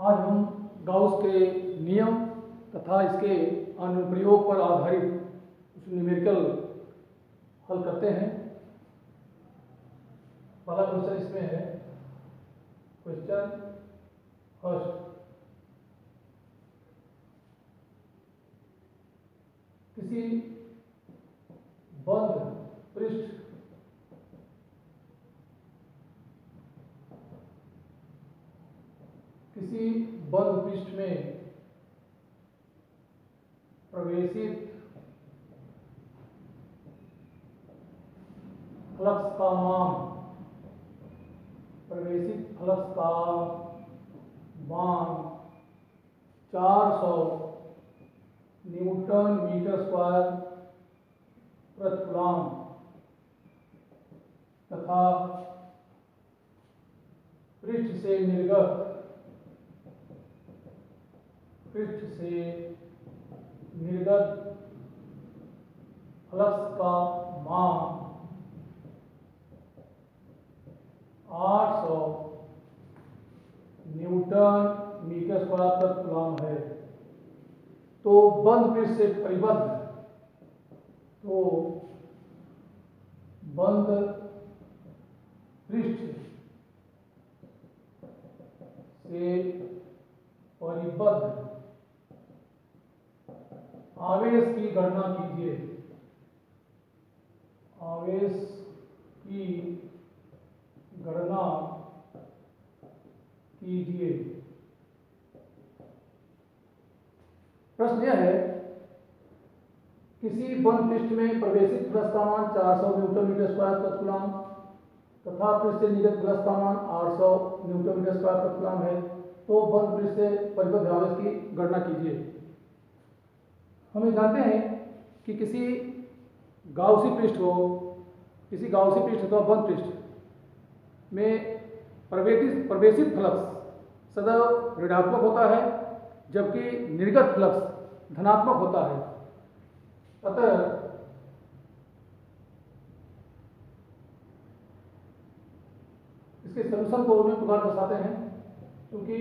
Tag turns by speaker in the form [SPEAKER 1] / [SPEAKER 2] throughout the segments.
[SPEAKER 1] आज हम गाउस के नियम तथा इसके अनुप्रयोग पर आधारित कुछ न्यूमेरिकल हल करते हैं। पहला क्वेश्चन इसमें है, क्वेश्चन फर्स्ट, किसी बंद पृष्ठ में प्रवेशित फ्लक्स का मान 400 न्यूटन मीटर स्क्वायर प्रति कूलम तथा पृष्ठ से निर्गत फ्लक्स का मान 800 न्यूटन मीटर स्क्वायर प्रति कूलम है। तो बंद पृष्ठ से परिबद्ध आवेश की गणना कीजिए। प्रश्न यह है, किसी बंद पृष्ठ में प्रवेशित फ्लक्स का मान 400 न्यूटन मीटर स्क्वायर प्रति कूलम तथा पृष्ठ से निर्गत फ्लक्स का मान 800 न्यूटन मीटर स्क्वायर प्रति कूलम है। तो बंद पृष्ठ से परिबद्ध आवेश की गणना कीजिए। हम जानते हैं कि किसी गाउसी पृष्ठ अथवा बंद पृष्ठ में प्रवेशित फ्लक्स सदैव ऋणात्मक होता है, जबकि निर्गत फ्लक्स धनात्मक होता है। अतः इसके सलूशन को उन्हें प्रकार दर्शाते हैं, क्योंकि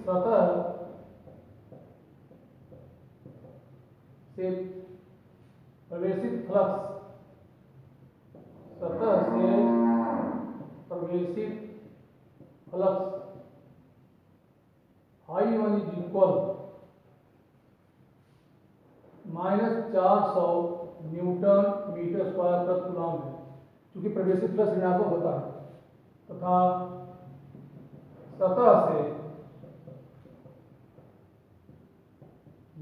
[SPEAKER 1] सतह से प्रवेशित flux I1 is equal -400 newton metre square प्रति कूलम है, क्योंकि प्रवेशित फ्लक्स ऋणात्मक होता है तथा सतह से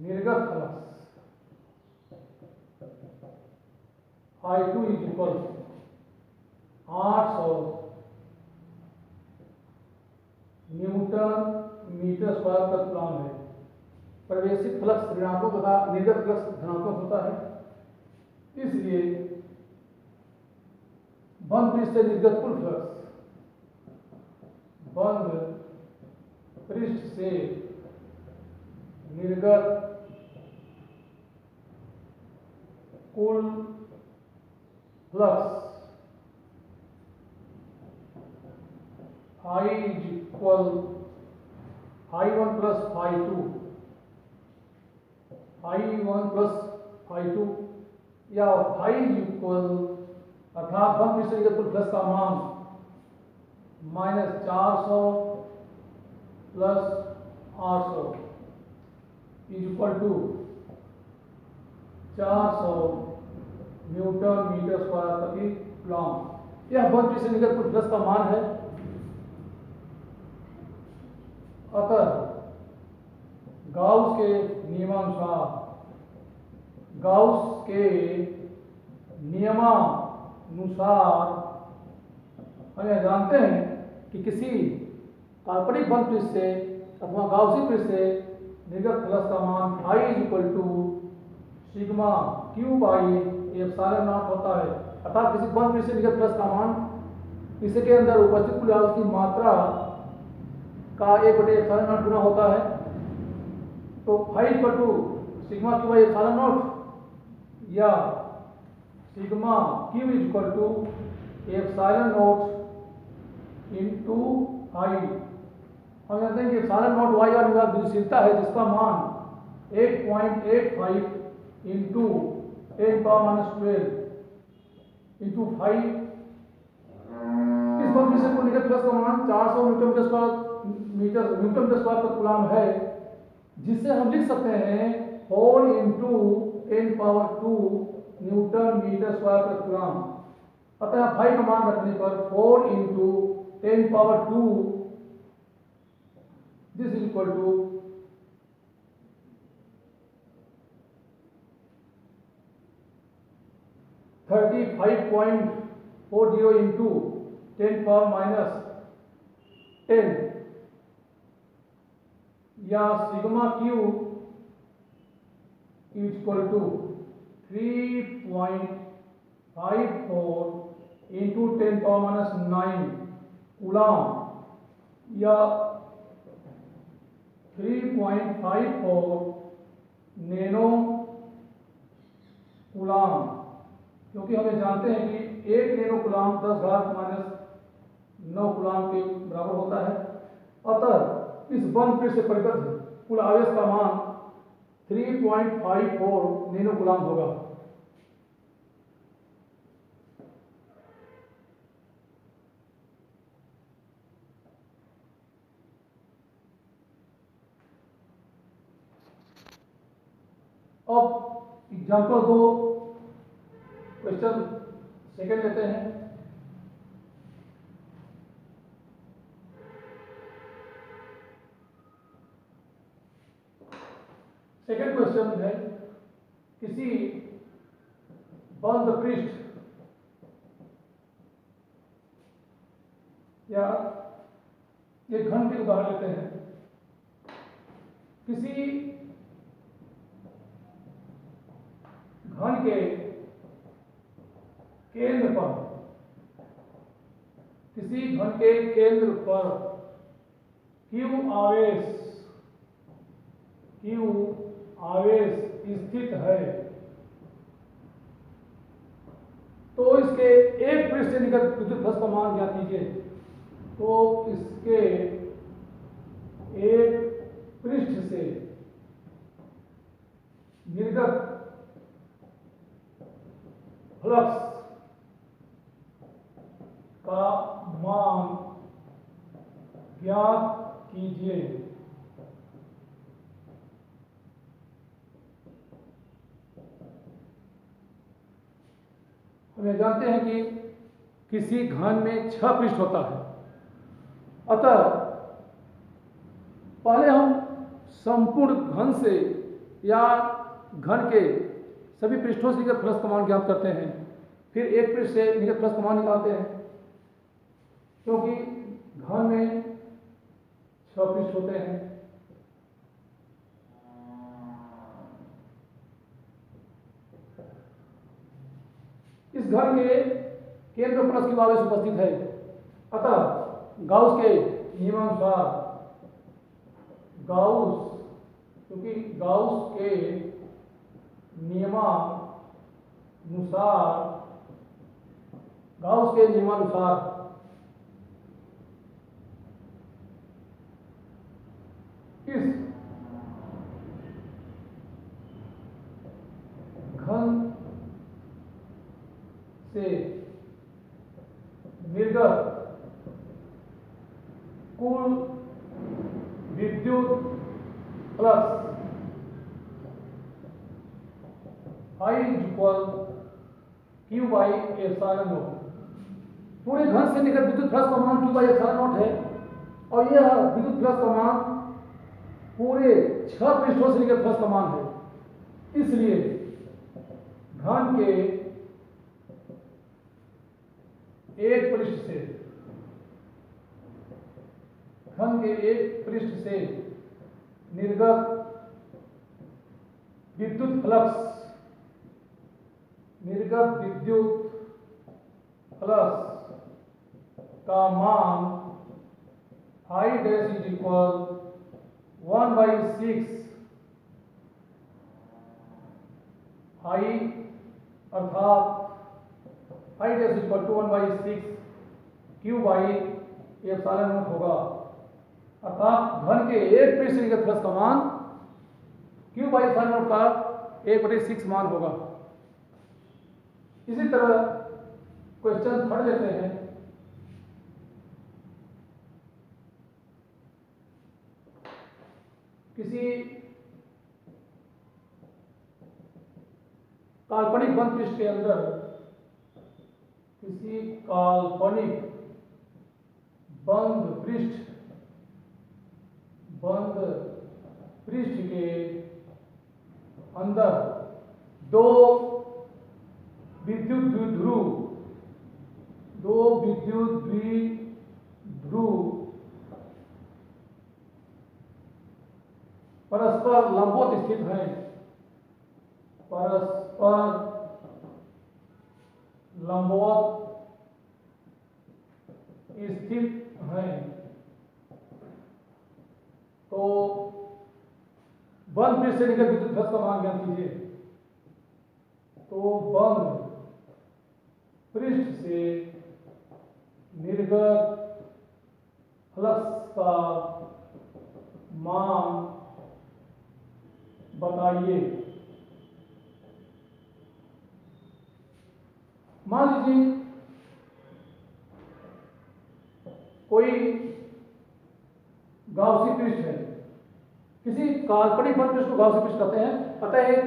[SPEAKER 1] निर्गत flux I2 is equal 800 newton metre square प्रति कूलम है। प्रवेशित फ्लक्स ऋणात्मक तथा निर्गत फ्लक्स धनात्मक होता है। इसलिए बंद पृष्ठ से निर्गत कुल flux I is equal I1 plus phi2 या phi is equal अर्थात बंद पृष्ठ से निर्गत कुल फ्लक्स का मान -400 plus 800 is equal to 400 newton metre square प्रति कूलम। यह बंद पृष्ठ से निर्गत कुल फ्लक्स का मान है। अतः गाउस के नियमानुसार हम यह जानते हैं कि किसी काल्पनिक बंद पृष्ठ से अथवा गाउसी पृष्ठ से निर्गत फ्लक्स का मान I is equal to sigma Q by epsilon naught होता है। अर्थात किसी बंद पृष्ठ से निर्गत फ्लक्स का मान इसके अंदर उपस्थित कुल आवेश की मात्रा का 1/एप्सिलॉन नॉट गुना होता है। तो phi equal to sigma Q by epsilon naught या sigma Q is equal to epsilon naught I. हम जानते हैं कि एप्सिलॉन नॉट वाई और निर्वात विद्युतशीलता है जिसका मान 8.85 इंटू 10⁻12 इंटू 5। इस बल विषय को निगत प्लस का मान 400 न्यूटन मीटर स्क्वायर पर कूलम है, जिससे हम लिख सकते हैं 4 इंटू 10⁻2 न्यूटन मीटर स्क्वायर पर कूलम। अतः फाई का मान रखने पर 4 into 10⁻2 this is equal to 35.40 into 10⁻10 या sigma q equal to 3.54 into 10⁻9 coulomb या 3.54 नैनो कूलम, क्योंकि हमें जानते हैं कि 1 नैनो कूलम 10⁻⁹ कूलम के बराबर होता है। अतः इस बंद पृष्ठ से परिबद्ध कुल आवेश का मान 3.54 नैनो कूलम होगा। अब एग्जाम्पल 2 क्वेश्चन सेकेंड लेते हैं। सेकेंड क्वेश्चन है, किसी बंद पृष्ठ या एक घन की उदाहरण लेते हैं। किसी घन के केंद्र पर Q आवेश स्थित है, तो इसके एक पृष्ठ से निकट विद्युत फ्लक्स का मान ज्ञात कीजिए। तो इसके एक पृष्ठ से निर्गत फ्लक्स का मान ज्ञात कीजिए। हमें जानते हैं कि किसी घन में 6 पृष्ठ होता है। अतः पहले हम संपूर्ण घन से या घन के सभी पृष्ठों से निकट फ्लक्स का मान ज्ञात करते हैं, फिर एक पृष्ठ से निकट फ्लक्स का मान निकालते हैं, क्योंकि घन में 6 पृष्ठ होते हैं। इस घन के केंद्र पर Q आवेश उपस्थित है। अतः गाउस के नियमानुसार गाउस के नियमानुसार इस घन से निर्गत कुल विद्युत flux I equal Q by epsilon not. पूरे घन से निकट विद्युत फ्लक्स का मान Q बाई एप्सिलॉन नॉट है, और यह विद्युत फ्लक्स का मान पूरे 6 पृष्ठों से निकट फ्लक्स का मान है। इसलिए घन के एक पृष्ठ से निर्गत विद्युत फ्लक्स का मान I dash is equal 1/6 I अर्थात I dash equal to 1/6 Q by epsilon naught होगा, अर्थात घन के एक पृष्ठ से निर्गत फ्लक्स का मान Q बाई एप्सिलॉन नॉट का 1/6 मान होगा। इसी तरह क्वेश्चन थर्ड लेते हैं। किसी काल्पनिक बंद पृष्ठ के अंदर, किसी काल्पनिक बंद पृष्ठ के अंदर दो विद्युत द्विध्रुव परस्पर लंबवत स्थित हैं, परस्पर लंबवत स्थित हैं, तो बंद पृष्ठ से निर्गत विद्युत फ्लक्स का मान ज्ञात कीजिए। तो बंद पृष्ठ से निर्गत फ्लक्स का मान बताइए। मान लीजिए कोई गाउसी पृष्ठ है, किसी काल्पनिक बंद पृष्ठ को गाउसी पृष्ठ कहते हैं। अतः एक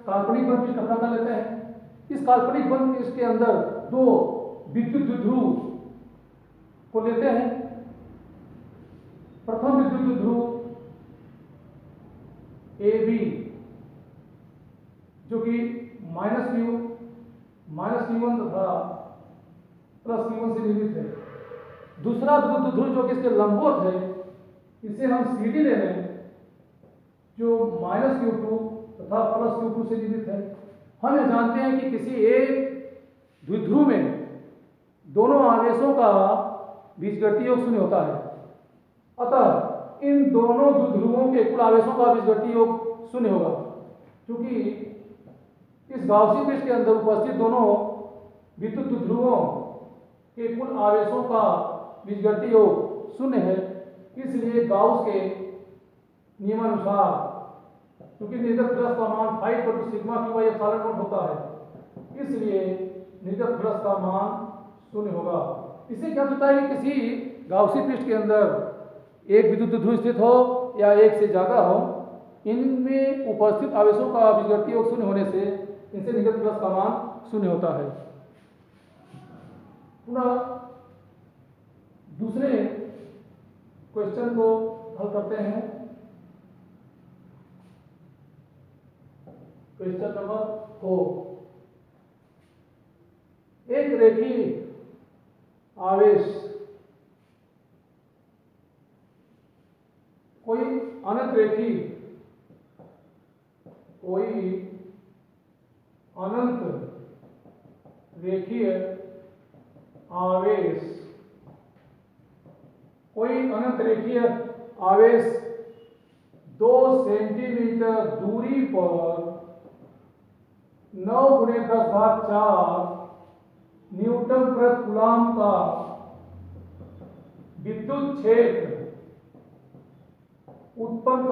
[SPEAKER 1] काल्पनिक बंद पृष्ठ कल्पना कर लेते हैं। इस काल्पनिक बंद पृष्ठ के अंदर दो विद्युत द्विध्रुव को लेते हैं। प्रथम विद्युत द्विध्रुव AB जो कि -Q1 तथा +Q1 से निर्मित है। दूसरा विद्युत द्विध्रुव जो कि इसके लंबवत है, इसे हम CD ले लें, जो -Q2 तथा +Q2 से निर्मित है। हम यह जानते हैं कि किसी एक द्विध्रुव में दोनों आवेशों का बीजगणितीय योग 0 होता है। अतः इन दोनों द्विध्रुवों के कुल आवेशों का बीजगणितीय योग 0 होगा, क्योंकि इस गाउसी पृष्ठ के अंदर उपस्थित दोनों विद्युत द्विध्रुवों के कुल आवेशों का बीजगणितीय योग 0 है। इसलिए गाउस के नियमानुसार, क्योंकि निर्गत फ्लक्स का मान φ = σ Q बाई एप्सिलॉन नॉट होता है, इसलिए निर्गत फ्लक्स का मान 0 होगा। इससे क्या होता है कि किसी गाउसी पृष्ठ के अंदर एक विद्युत द्विध्रुव स्थित हो या एक से ज्यादा हो, इनमें उपस्थित आवेशों का बीजगणितीय योग 0 होने से इनसे निर्गत फ्लक्स का मान 0 होता है। पुनः दूसरे क्वेश्चन को हल करते हैं। Question number 4। एक रेखीय आवेश कोई अनंत रेखीय आवेश 2 सेंटीमीटर दूरी पर 9 × 10⁴ न्यूटन प्रति कूलम्ब का विद्युत क्षेत्र उत्पन्न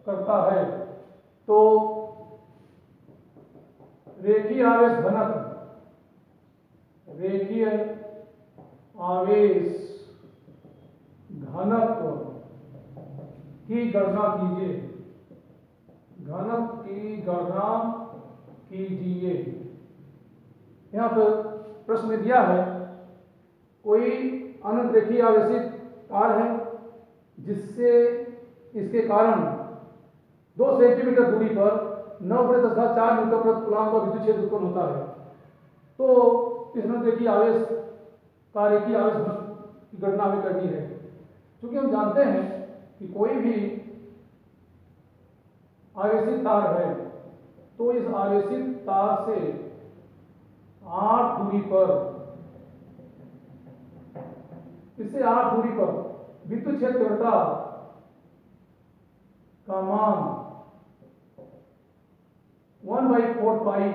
[SPEAKER 1] करता है, तो रेखीय आवेश घनत्व की गणना कीजिए। यहाँ पर प्रश्न में दिया है, कोई अनंत रेखीय आवेशित तार है जिससे इसके कारण 2 सेंटीमीटर दूरी पर 9 × 10⁴ न्यूटन प्रति कूलम्ब का विद्युत क्षेत्र उत्पन्न होता है। तो इस अनंत रेखीय आवेश का रेखीय आवेश की गणना हमें करनी है। क्योंकि हम जानते हैं कि कोई भी आवेशित तार है, तो इस आवेशित तार से 8 दूरी पर, इससे 8 दूरी पर विद्युत क्षेत्र तीव्रता का मान 1/4 pi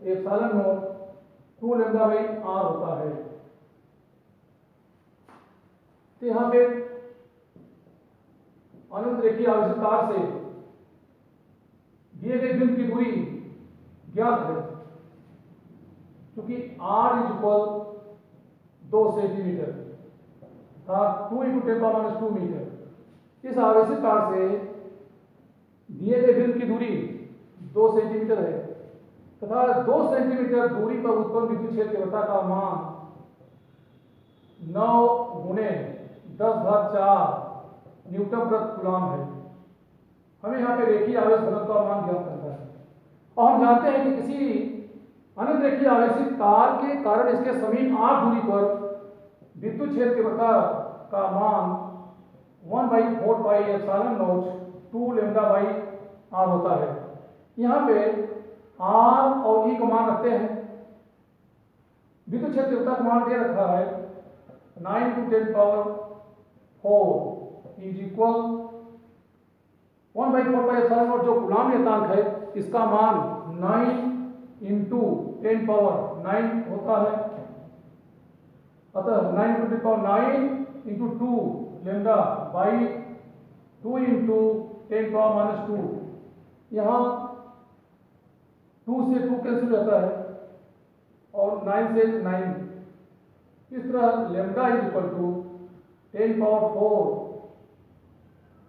[SPEAKER 1] epsilon naught 2 lambda by r होता है। तो यहाँ पे अनंत रेखीय आवेशित तार से दिए गए बिंदु की दूरी ज्ञात है, क्योंकि r इज इक्वल 2 सेंटीमीटर था 2 × 10⁻² मीटर। इस आवेशित तार से दिए गए बिंदु की दूरी 2 सेंटीमीटर है तथा 2 सेंटीमीटर दूरी पर उत्पन्न विद्युत क्षेत्र तीव्रता का मान 9 × 10⁴ न्यूटन प्रति कूलम है। हमें यहाँ पे रेखीय आवेश घनत्व का मान ज्ञात करना है और हम जानते हैं कि किसी अनंत रेखीय आवेशित तार के कारण इसके समीप r दूरी पर विद्युत क्षेत्र तीव्रता का मान 1/4 pi epsilon naught 2 lambda by r होता है। यहाँ पे r और e का मान रखते हैं। विद्युत क्षेत्र तीव्रता का मान दे रखा है 9 × 10⁴ is equal 1/4 pi epsilon not जो कूलम नियतांक है इसका मान 9 × 10⁹ होता है। अतः 9 × 10⁹ × 2 लैम्डा बाई 2 × 10⁻²। यहाँ 2 से 2 कैंसिल होता है और 9 से 9। इस तरह lambda is equal to 10⁴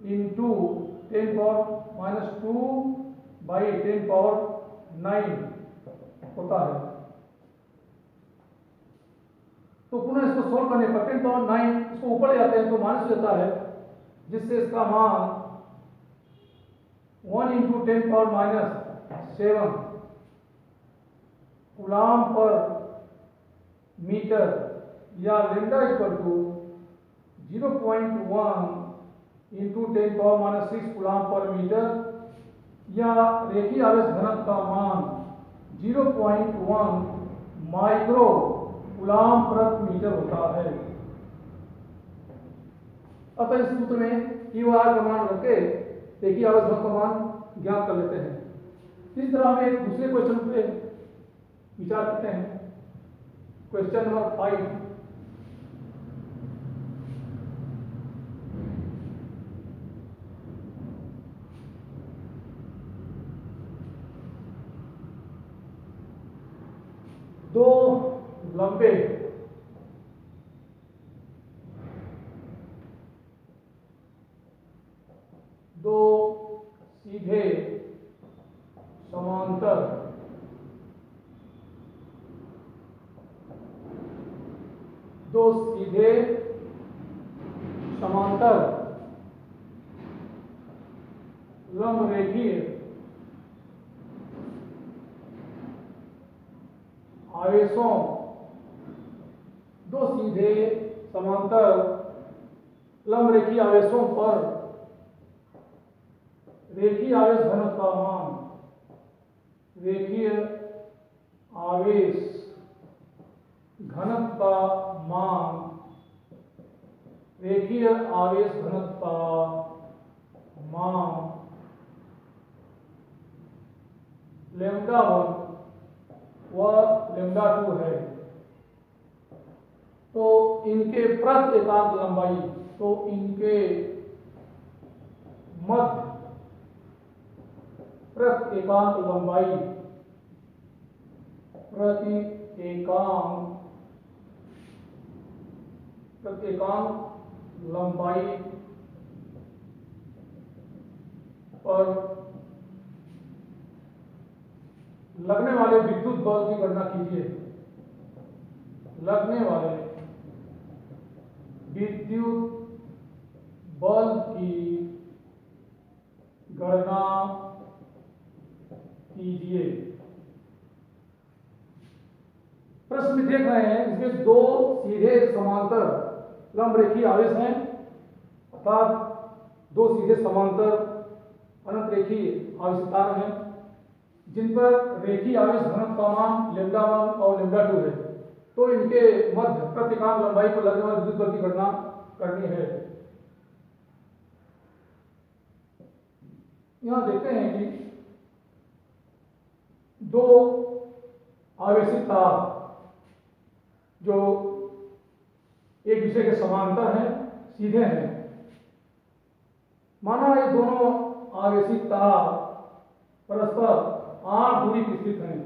[SPEAKER 1] into 10⁻² by 10⁻9 होता है। तो पुनः इसको सोल्व करने पर 10⁻9 इसको ऊपर ले जाते हैं तो माइनस हो जाता है, जिससे इसका मान 1 × 10⁻⁷ कूलम पर मीटर या लैम्डा इक्वल टू 0.1 × 10⁻⁶ कूलम पर मीटर या रेखीय आवेश घनत्व का मान 0.1 माइक्रो कूलम प्रति मीटर होता है। अतः इस सूत्र में ई और आर का मान रख के रेखीय आवेश घनत्व का मान ज्ञात कर लेते हैं। इस तरह हम एक दूसरे क्वेश्चन पे विचार करते हैं। Question number 5। दो लंबे दो सीधे समांतर लंब रेखीय आवेशों दो सीधे समांतर लंब रेखीय आवेशों पर रेखीय आवेश घनत्व का मान रेखीय आवेश घनत्व का मान रेखीय आवेश घनत्व का मान λ1 व λ2 है। तो इनके प्रति एकांक लंबाई इनके मध्य प्रति एकांक लंबाई पर लगने वाले विद्युत बल की गणना कीजिए। लगने वाले विद्युत बल की गणना कीजिए। प्रश्न में देख रहे हैं इसमें दो सीधे समांतर लंब रेखीय आवेश हैं, अर्थात दो सीधे समांतर अनंत रेखीय आवेश तार हैं जिन पर रेखीय आवेश घनत्व का मान λ1 और λ2 है। तो इनके मध्य प्रति एकांक लंबाई पर लगने वाले विद्युत बल की गणना करनी है। यहां देखते हैं कि दो आवेशित तार जो एक दूसरे के समांतर हैं, सीधे हैं। माना ये दोनों आवेशित तार परस्पर r दूरी पर स्थित हैं।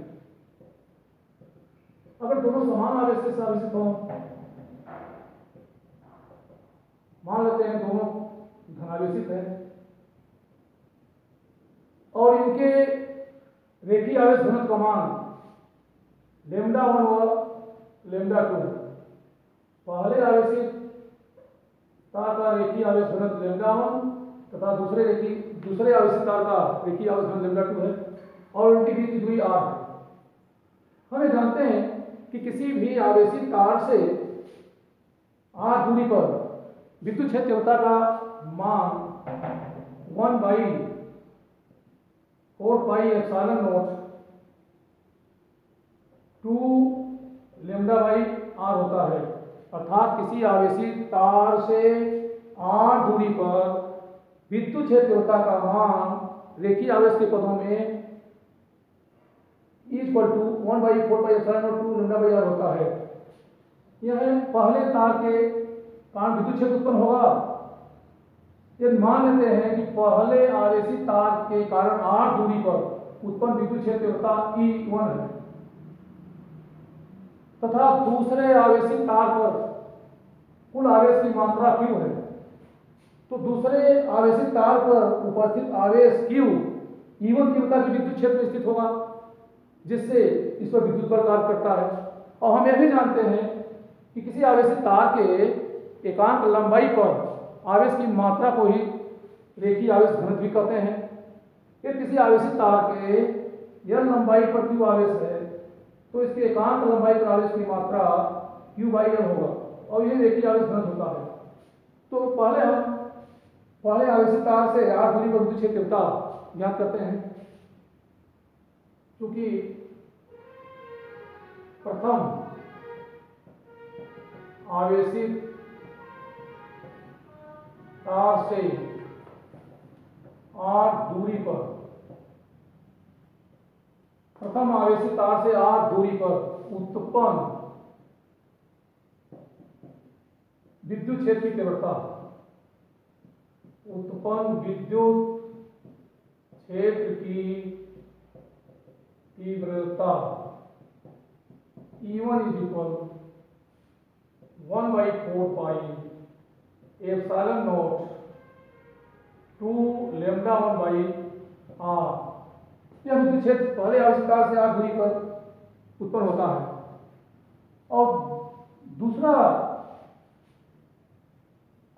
[SPEAKER 1] अगर दोनों समान आवेश से आवेशित हों, मान लेते हैं दोनों धनावेशित हैं और इनके रेखीय आवेश घनत्व का मान λ1 व λ2 है। पहले आवेशित तार का रेखीय आवेश घनत्व λ1 तथा दूसरे आवेशित तार का रेखीय आवेश घनत्व λ2 है और उनके बीच की दूरी r है। हमें जानते हैं कि किसी भी आवेशित तार से r दूरी पर विद्युत क्षेत्र तीव्रता का मान 1/4πε0 2 λ/r होता है। अर्थात किसी आवेशित तार से r दूरी पर विद्युत क्षेत्र तीव्रता का मान रेखीय आवेश के पदों में = 1/4πε0 2 λ/r होता है। यह पहले तार के कारण विद्युत क्षेत्र उत्पन्न होगा। यदि मान लेते हैं कि पहले आवेशित तार के कारण r दूरी पर उत्पन्न विद्युत क्षेत्र तीव्रता E1 है तथा दूसरे आवेशित तार पर कुल आवेश की मात्रा Q है, तो दूसरे आवेशित तार पर उपस्थित आवेश Q E1 तीव्रता के विद्युत क्षेत्र में स्थित होगा, जिससे इस पर विद्युत बल कार्य करता है। और हम यह भी जानते हैं कि किसी आवेशित तार के एकांक लंबाई पर आवेश की मात्रा को ही रेखीय आवेश घनत्व भी कहते हैं। यदि किसी आवेशित तार के L लंबाई पर Q आवेश है तो इसके एकांक लंबाई पर आवेश की मात्रा Q/L होगा और यह रेखीय आवेश घनत्व होता है। तो पहले आवेशित तार से r दूरी पर विद्युत क्षेत्र तीव्रता ज्ञात करते हैं। क्योंकि प्रथम आवेशित तार से r दूरी पर उत्पन्न विद्युत क्षेत्र की तीव्रता E1 = 1/4πε0 2 λ1/r। यह विद्युत क्षेत्र पहले आवेशित तार से r दूरी पर उत्पन्न होता है और दूसरा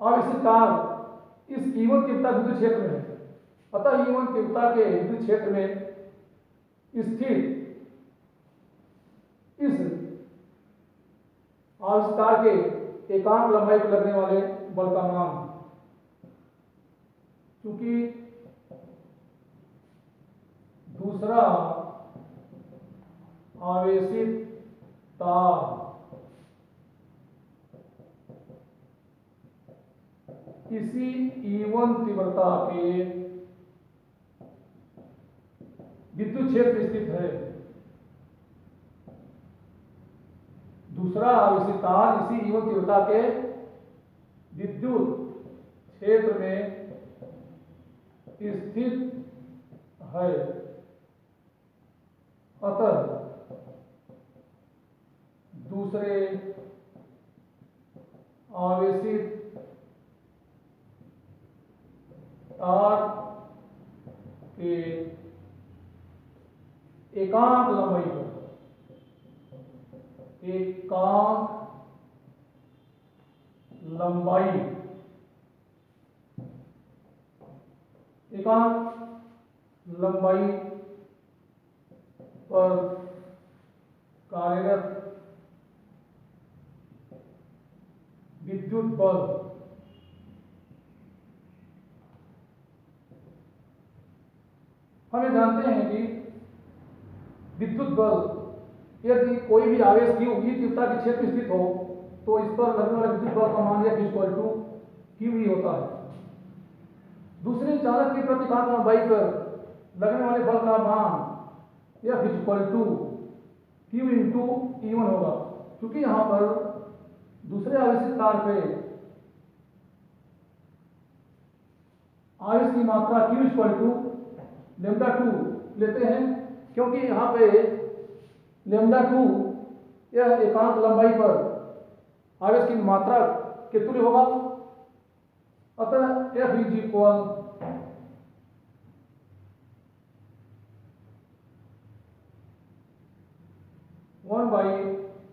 [SPEAKER 1] आवेशित तार इस E1 तीव्रता विद्युत क्षेत्र में है। अतः E1 तीव्रता के विद्युत क्षेत्र में स्थित इस आवेशित तार के एकांक लंबाई पर लगने वाले बल का मान, क्योंकि दूसरा आवेशित तार किसी E1 तीव्रता के विद्युत क्षेत्र में स्थित है। दूसरा आवेशित तार इसी E1 तीव्रता के विद्युत क्षेत्र में स्थित है। अतः दूसरे आवेशित तार के एकांक लंबाई पर कार्यरत विद्युत बल हमें जानते हैं कि विद्युत बल यदि कोई भी आवेश Q E तीव्रता के क्षेत्र में स्थित हो तो इस पर लगने वाले विद्युत बल का मान F = QE होता है। दूसरी चालक की प्रतिकांत लंबाई पर लगने वाले बल का मान F = Q इंटू E1 होगा, क्योंकि यहाँ पर दूसरे आवेशित तार पे आवेश की मात्रा Q इक्वल टू λ2 लेते हैं, क्योंकि यहाँ पे λ2 यह एकांक लंबाई पर आवेश की मात्रा के तुल्य होगा। अतः F is equal one by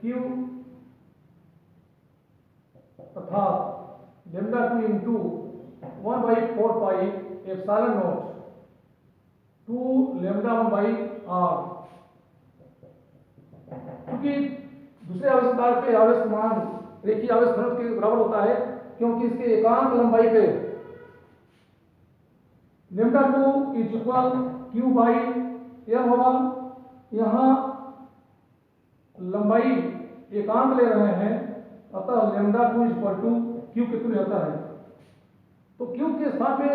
[SPEAKER 1] Q अर्थात λ2 into 1/4 epsilon naught 2 λ1 by R. क्योंकि दूसरे आवेश तार पे आवेश मान रेखीय आवेश घनत्व के बराबर होता है, क्योंकि इसके एकांक लंबाई पे λ2 is equal Q by M होगा। यहाँ लंबाई एकांक ले रहे हैं, अतः λ2 इक्वल टू क्यू के तुल्य होता है। तो क्यू के स्थान पे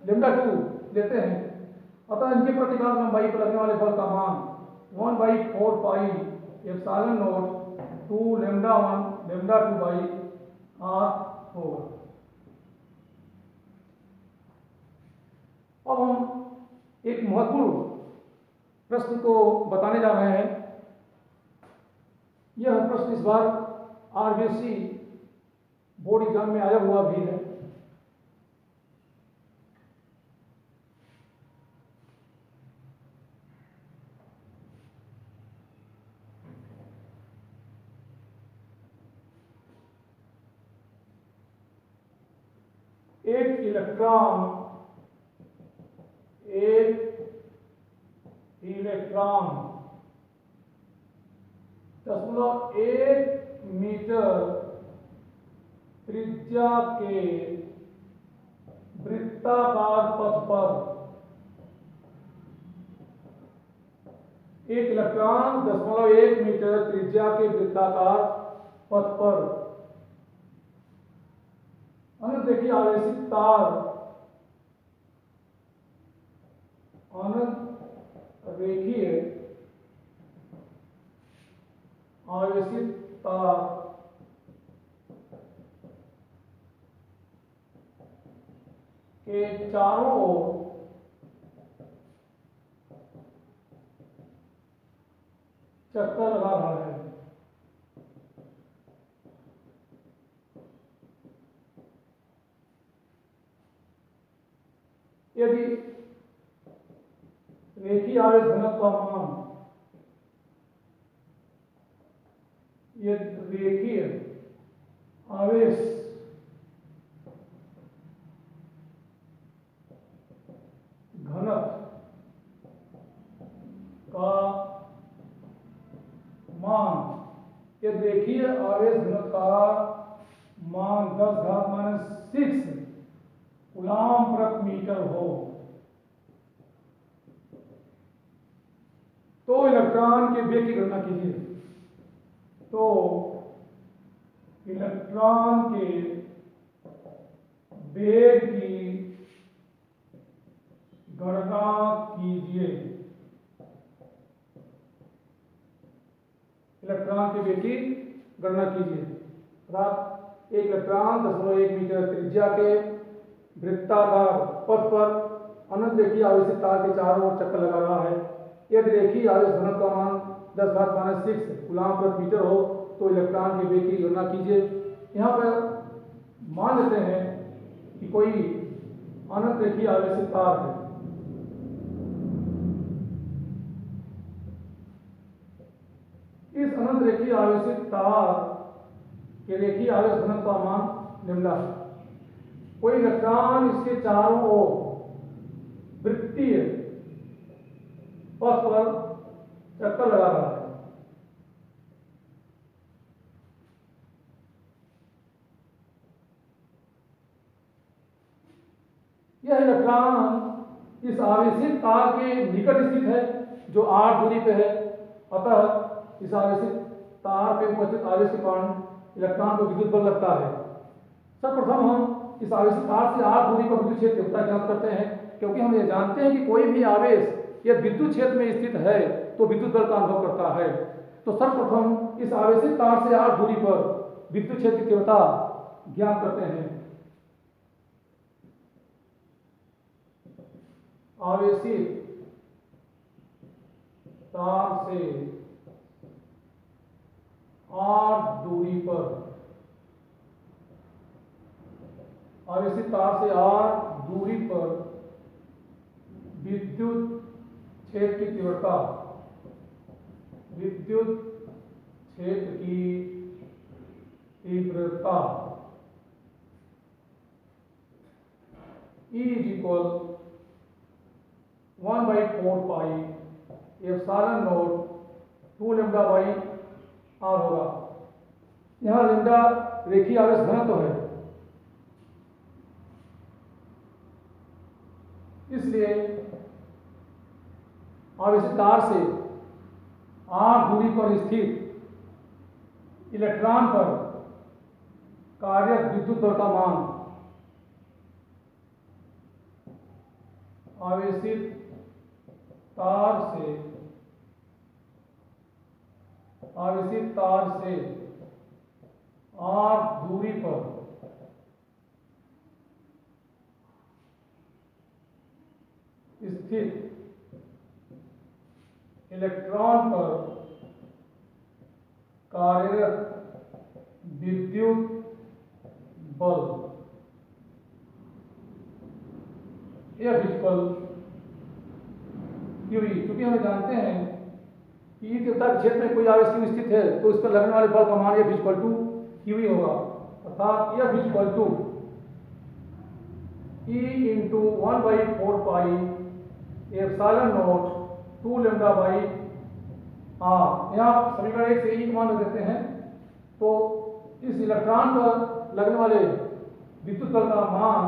[SPEAKER 1] λ2 लेते हैं, अतः इनके प्रतिकार लंबाई पर लगने वाले बल का मान 1/4 एप्सिलॉन नॉट 2 λ1 λ2 बाई आर होगा। अब हम एक महत्वपूर्ण प्रश्न को बताने जा रहे हैं। यह प्रश्न इस बार आरबीएससी बोर्ड एग्जाम में आया हुआ भी है। एक इलेक्ट्रॉन 0.1 मीटर त्रिज्या के वृत्ताकार पथ पर, एक इलेक्ट्रॉन 0.1 मीटर त्रिज्या के वृत्ताकार पथ पर अनदेखी आवेशित तार रेखीय आवेशित तार के चारों ओर चक्कर लगा रहा है। यदि रेखीय आवेश घनत्व का मान, यदि रेखीय आवेश घनत्व का मान, यदि रेखीय आवेश घनत्व का मान 10⁻⁶ कूलॉम प्रति मीटर हो, तो इलेक्ट्रॉन के वेग की गणना कीजिए। तो इलेक्ट्रॉन के वेग की गणना कीजिए। इलेक्ट्रॉन के वेग की गणना कीजिए। अर्थात एक इलेक्ट्रॉन 0.1 मीटर त्रिज्या के वृत्ताकार पथ पर अनंत रेखीय आवेशित तार के चारों ओर चक्कर लगा रहा है। यदि रेखीय आवेश घनत्व का मान 10⁻⁶ कूलॉम प्रति मीटर हो, तो इलेक्ट्रॉन के वेग की गणना कीजिए। यहाँ पर मान लेते हैं कि कोई अनंत रेखीय आवेशित तार है। इस अनंत रेखीय आवेशित तार के रेखीय आवेश घनत्व का मान लैम्डा है। कोई इलेक्ट्रॉन इसके चारों ओर वृत्तीय पथ पर चक्कर लगा रहा है। यह इलेक्ट्रॉन इस आवेशित तार के निकट स्थित है, जो r दूरी पे है। अतः इस आवेशित तार पे उपस्थित आवेश के कारण इलेक्ट्रॉन को विद्युत बल लगता है। सर्वप्रथम हम इस आवेशित तार से r दूरी पर विद्युत क्षेत्र तीव्रता ज्ञात करते हैं, क्योंकि हम ये जानते हैं कि कोई भी आवेश यदि विद्युत क्षेत्र में स्थित है तो विद्युत बल का अनुभव करता है। तो सर्वप्रथम इस आवेशित तार से r दूरी पर विद्युत क्षेत्र की तीव्रता ज्ञात करते हैं। आवेशित तार से r दूरी पर, आवेशित तार से r दूरी पर विद्युत क्षेत्र की तीव्रता, विद्युत क्षेत्र की तीव्रता E is equal 1/4 pi epsilon naught 2 lambda by r होगा। यहाँ लैम्डा रेखीय आवेश घनत्व है, इसलिए आवेशित तार से r दूरी पर स्थित इलेक्ट्रॉन पर कार्यरत विद्युत बल का मान आवेशित तार से r दूरी पर स्थित इलेक्ट्रॉन पर कार्यरत विद्युत बल F इक्वल QE। क्योंकि हमें जानते हैं कि E तीव्रता के क्षेत्र में कोई आवेश क्यू स्थित है तो इस पर लगने वाले बल का मान F इक्वल टू QE होगा, अर्थात F equal to E into 1/4 pi epsilon naught 2 lambda by r। यहाँ समीकरण 1 से E मान रख देते हैं, तो इस इलेक्ट्रॉन पर लगने वाले विद्युत बल का मान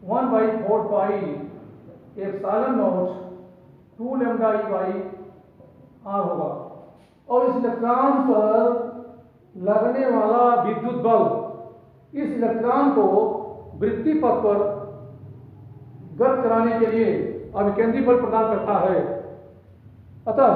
[SPEAKER 1] 1/4 pi epsilon naught 2 lambda E by r होगा। और इस इलेक्ट्रॉन पर लगने वाला विद्युत बल इस इलेक्ट्रॉन को वृत्तीय पथ पर गति कराने के लिए अभिकेंद्री बल प्रदान करता है। अतः